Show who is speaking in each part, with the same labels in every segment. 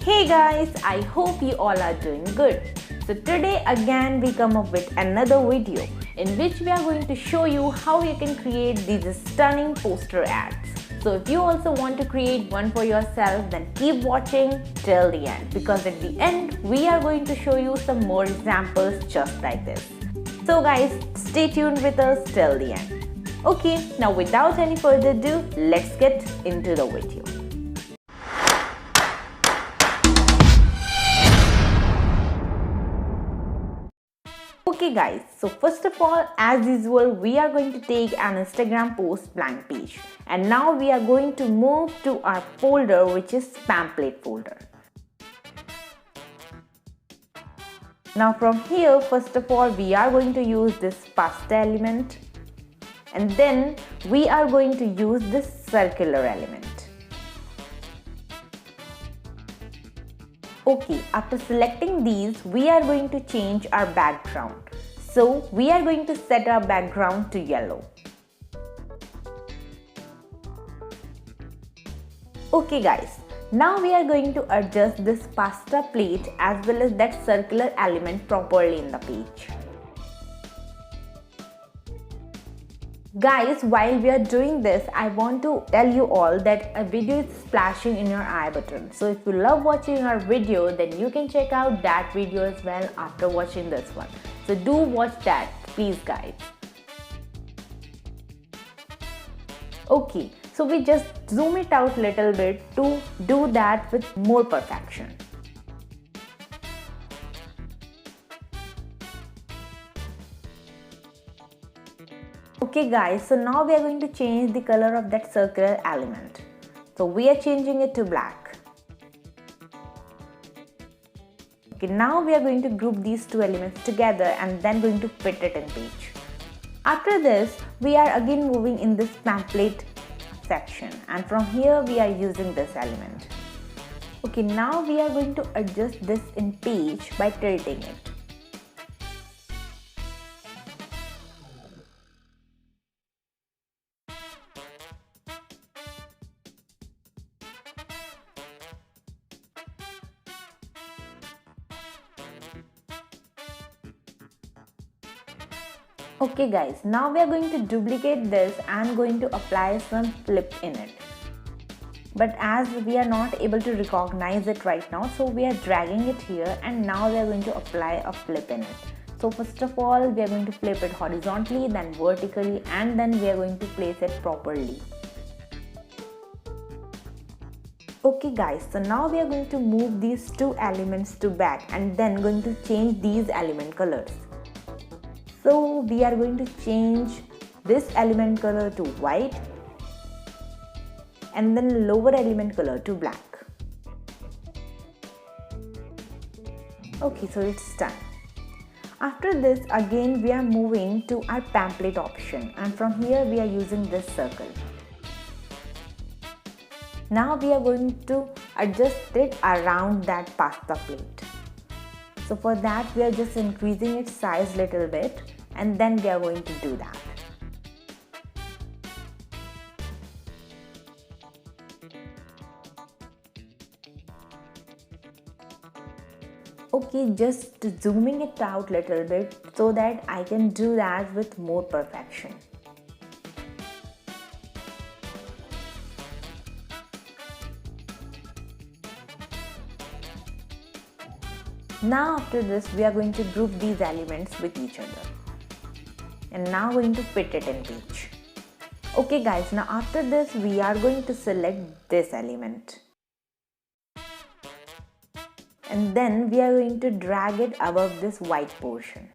Speaker 1: Hey guys, I hope you all are doing good. So today again we come up with another video in which we are going to show you how you can create these stunning poster ads. So if you also want to create one for yourself, then keep watching till the end, because at the end we are going to show you some more examples just like this. So guys, stay tuned with us till the end. Okay, now without any further ado, let's get into the video. Okay guys, so first of all, as usual, we are going to take an Instagram post blank page, and now we are going to move to our folder, which is pamphlet folder. Now from here, first of all, we are going to use this pasta element, and then we are going to use this circular element. Okay, after selecting these, we are going to change our background. So we are going to set our background to yellow. Okay guys, now we are going to adjust this pasta plate as well as that circular element properly in the page. Guys, while we are doing this, I want to tell you all that a video is splashing in your eye button. So if you love watching our video, then you can check out that video as well after watching this one. So do watch that, please guys. Okay, so we just zoom it out little bit to do that with more perfection. Okay guys, so now we are going to change the color of that circular element. So we are changing it to black. Okay, now we are going to group these two elements together and then going to fit it in page. After this, we are again moving in this pamphlet section, and from here we are using this element. Okay, now we are going to adjust this in page by tilting it. Okay guys, now we are going to duplicate this and going to apply some flip in it. But as we are not able to recognize it right now, so we are dragging it here, and now we are going to apply a flip in it. So first of all, we are going to flip it horizontally, then vertically, and then we are going to place it properly. Okay guys, so now we are going to move these two elements to back and then going to change these element colors. So we are going to change this element color to white and then lower element color to black. Okay, so it's done. After this, again we are moving to our pamphlet option, and from here we are using this circle. Now we are going to adjust it around that pasta plate. So for that, we are just increasing its size little bit, and then we are going to do that. Okay, just zooming it out little bit so that I can do that with more perfection. Now after this, we are going to group these elements with each other, and now going to fit it in page. Okay guys, now after this we are going to select this element, and then we are going to drag it above this white portion.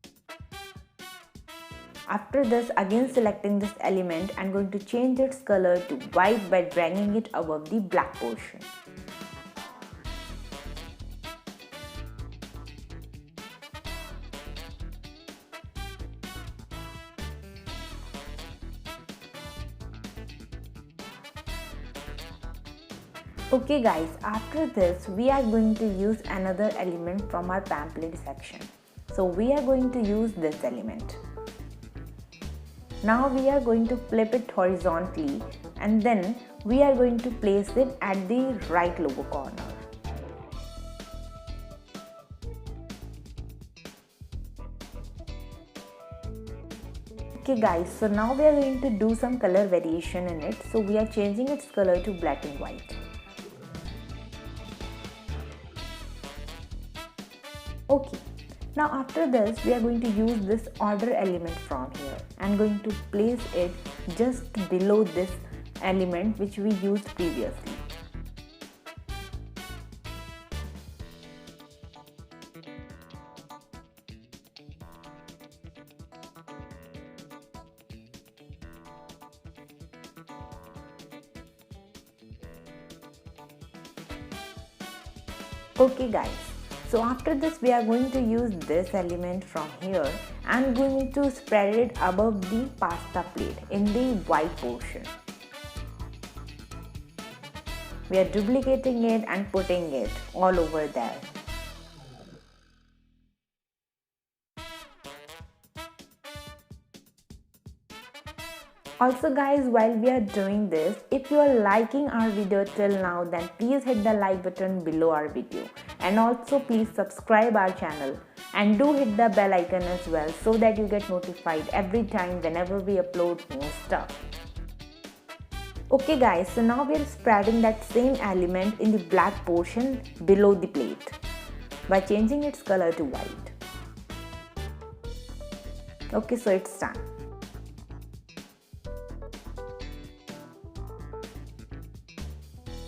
Speaker 1: After this, again selecting this element and going to change its color to white by dragging it above the black portion. Okay guys, after this we are going to use another element from our pamphlet section. So we are going to use this element. Now we are going to flip it horizontally, and then we are going to place it at the right lower corner. Okay guys, so now we are going to do some color variation in it. So we are changing its color to black and white. Okay, now after this we are going to use this order element from here and going to place it just below this element which we used previously. Okay guys, so after this we are going to use this element from here and going to spread it above the pasta plate in the white portion. We are duplicating it and putting it all over there. Also guys, while we are doing this, if you are liking our video till now, then please hit the like button below our video, and also please subscribe our channel and do hit the bell icon as well so that you get notified every time whenever we upload new stuff. Okay guys, so now we are spreading that same element in the black portion below the plate by changing its color to white. Okay, so it's done.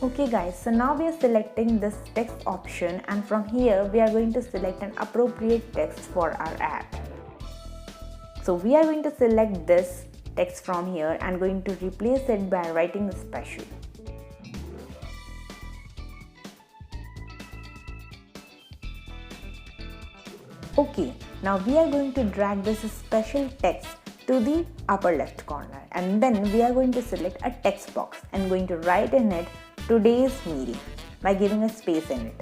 Speaker 1: Okay guys, so now we are selecting this text option, and from here we are going to select an appropriate text for our ad. So we are going to select this text from here and going to replace it by writing special. Okay, now we are going to drag this special text to the upper left corner, and then we are going to select a text box and going to write in it today's meeting by giving a space in it.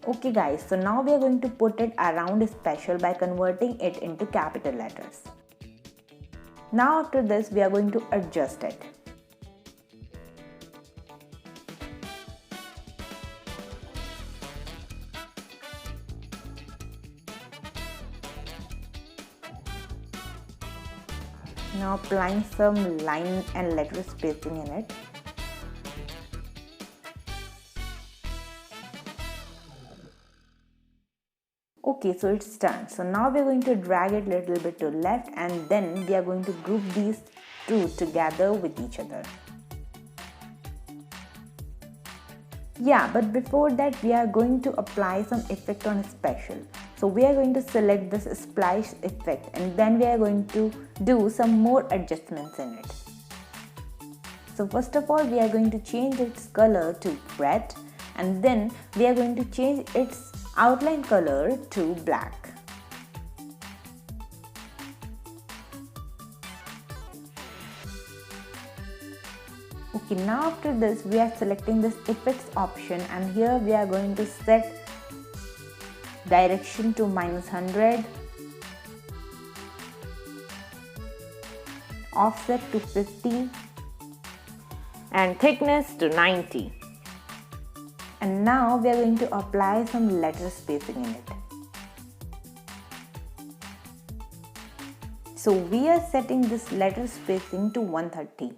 Speaker 1: Okay guys, so now we are going to put it around special by converting it into capital letters. Now after this we are going to adjust it. Now applying some line and letter spacing in it. Okay, so it's done. So now we're going to drag it a little bit to left, and then we are going to group these two together with each other. Yeah, but before that we are going to apply some effect on special. So we are going to select this splash effect, and then we are going to do some more adjustments in it. So first of all we are going to change its color to red, and then we are going to change its outline color to black. Okay, now after this we are selecting this effects option, and here we are going to set direction to -100, offset to 50, and thickness to 90. And now we are going to apply some letter spacing in it. So we are setting this letter spacing to 130.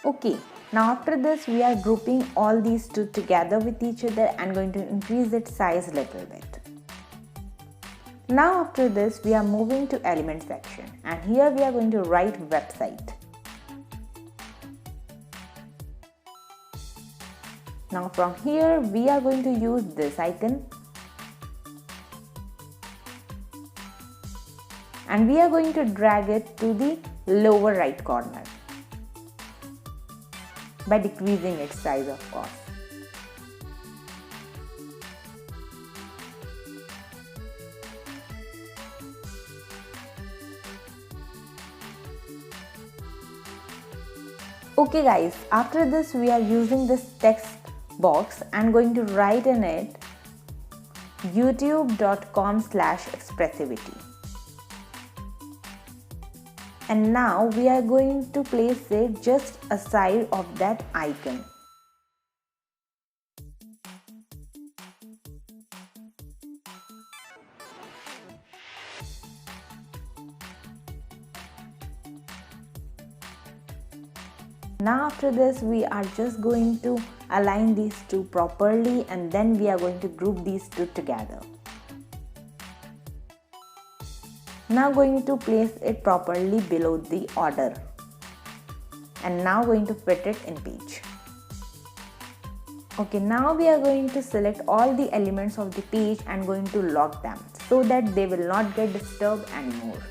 Speaker 1: Okay, now after this we are grouping all these two together with each other and going to increase its size a little bit. Now after this we are moving to element section, and here we are going to write website. Now from here we are going to use this icon, and we are going to drag it to the lower right corner by decreasing its size, of course. Okay guys, after this we are using this text box and going to write in it youtube.com/expressivity. And now we are going to place it just aside of that icon. Now after this we are just going to align these two properly, and then we are going to group these two together. Now going to place it properly below the order, and now going to fit it in page. Okay, now we are going to select all the elements of the page and going to lock them so that they will not get disturbed anymore.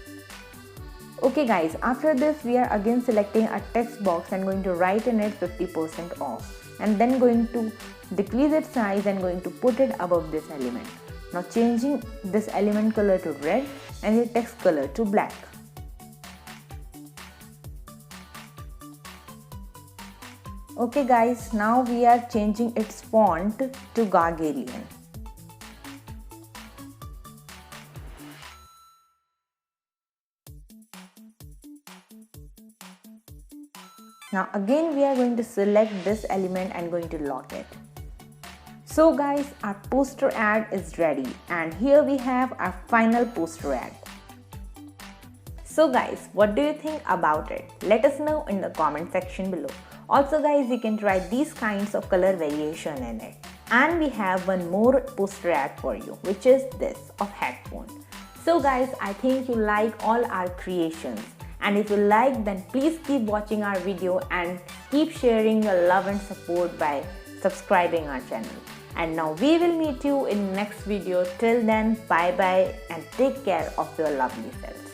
Speaker 1: Okay guys, after this we are again selecting a text box and going to write in it 50% off, and then going to decrease its size and going to put it above this element. Now changing this element color to red and the text color to black. Okay guys, now we are changing its font to Gargarian. Now again we are going to select this element and going to lock it. So guys, our poster ad is ready, and here we have our final poster ad. So guys, what do you think about it? Let us know in the comment section below. Also guys, you can try these kinds of color variation in it. And we have one more poster ad for you, which is this of headphone. So guys, I think you like all our creations. And if you like, then please keep watching our video and keep sharing your love and support by subscribing our channel. And now we will meet you in next video. Till then, bye bye and take care of your lovely selves.